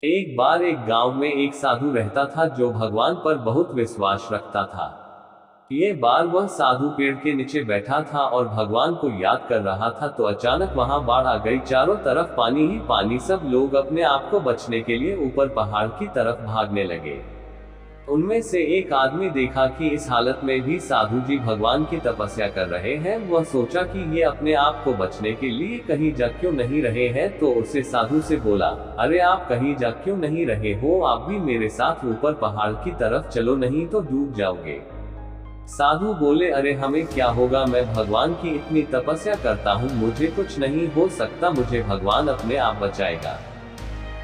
एक बार एक गांव में एक साधु रहता था जो भगवान पर बहुत विश्वास रखता था। ये बार वह साधु पेड़ के नीचे बैठा था और भगवान को याद कर रहा था तो अचानक वहां बाढ़ आ गई। चारों तरफ पानी ही पानी। सब लोग अपने आप को बचने के लिए ऊपर पहाड़ की तरफ भागने लगे। उनमें से एक आदमी देखा कि इस हालत में भी साधु जी भगवान की तपस्या कर रहे हैं। वह सोचा कि ये अपने आप को बचने के लिए कहीं जा क्यों नहीं रहे हैं, तो उसे साधु से बोला, अरे आप कहीं जा क्यों नहीं रहे हो, आप भी मेरे साथ ऊपर पहाड़ की तरफ चलो, नहीं तो डूब जाओगे। साधु बोले, अरे हमें क्या होगा, मैं भगवान की इतनी तपस्या करता हूँ, मुझे कुछ नहीं हो सकता, मुझे भगवान अपने आप बचाएगा।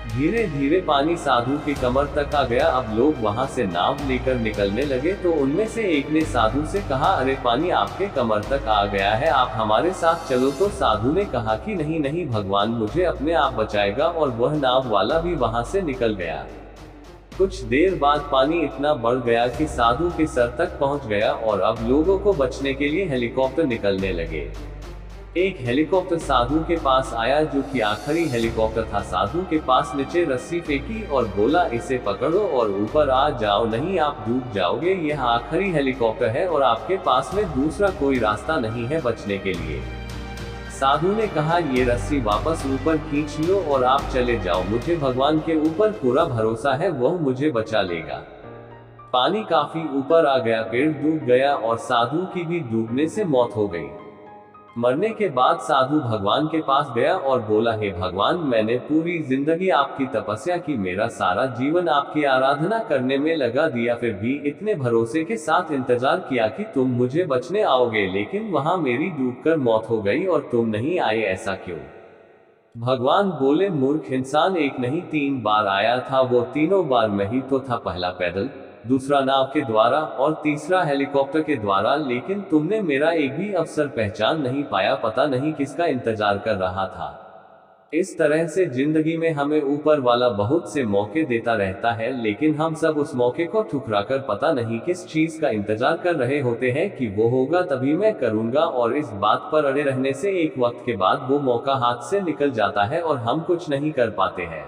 धीरे धीरे पानी साधु के कमर तक आ गया। अब लोग वहां से नाव लेकर निकलने लगे तो उनमें से एक ने साधु से कहा, अरे पानी आपके कमर तक आ गया है, आप हमारे साथ चलो। तो साधु ने कहा कि नहीं नहीं, भगवान मुझे अपने आप बचाएगा, और वह नाव वाला भी वहां से निकल गया। कुछ देर बाद पानी इतना बढ़ गया कि साधु के सर तक पहुंच गया और अब लोगों को बचने के लिए हेलीकॉप्टर निकलने लगे। एक हेलीकॉप्टर साधु के पास आया जो कि आखिरी हेलीकॉप्टर था। साधु के पास नीचे रस्सी फेंकी और बोला, इसे पकड़ो और ऊपर आ जाओ, नहीं आप डूब जाओगे, यह आखिरी हेलीकॉप्टर है और आपके पास में दूसरा कोई रास्ता नहीं है बचने के लिए। साधु ने कहा, ये रस्सी वापस ऊपर खींच लो और आप चले जाओ, मुझे भगवान के ऊपर पूरा भरोसा है, वह मुझे बचा लेगा। पानी काफी ऊपर आ गया, पेड़ डूब गया और साधु की भी डूबने से मौत हो गई। मरने के बाद साधु भगवान के पास गया और बोला, हे भगवान, मैंने पूरी जिंदगी आपकी तपस्या की, मेरा सारा जीवन आपकी आराधना करने में लगा दिया, फिर भी इतने भरोसे के साथ इंतजार किया कि तुम मुझे बचने आओगे, लेकिन वहां मेरी डूबकर मौत हो गई और तुम नहीं आए, ऐसा क्यों? भगवान बोले, मूर्ख इंसान, एक नहीं 3 बार आया था, वो तीनों बार मैं ही तो था, पहला पैदल, दूसरा नाव के द्वारा और तीसरा हेलीकॉप्टर के द्वारा, लेकिन तुमने मेरा एक भी अवसर पहचान नहीं पाया, पता नहीं किसका इंतजार कर रहा था। इस तरह से जिंदगी में हमें ऊपर वाला बहुत से मौके देता रहता है, लेकिन हम सब उस मौके को ठुकराकर पता नहीं किस चीज का इंतजार कर रहे होते हैं कि वो होगा तभी मैं करूंगा, और इस बात पर अड़े रहने से एक वक्त के बाद वो मौका हाथ से निकल जाता है और हम कुछ नहीं कर पाते हैं।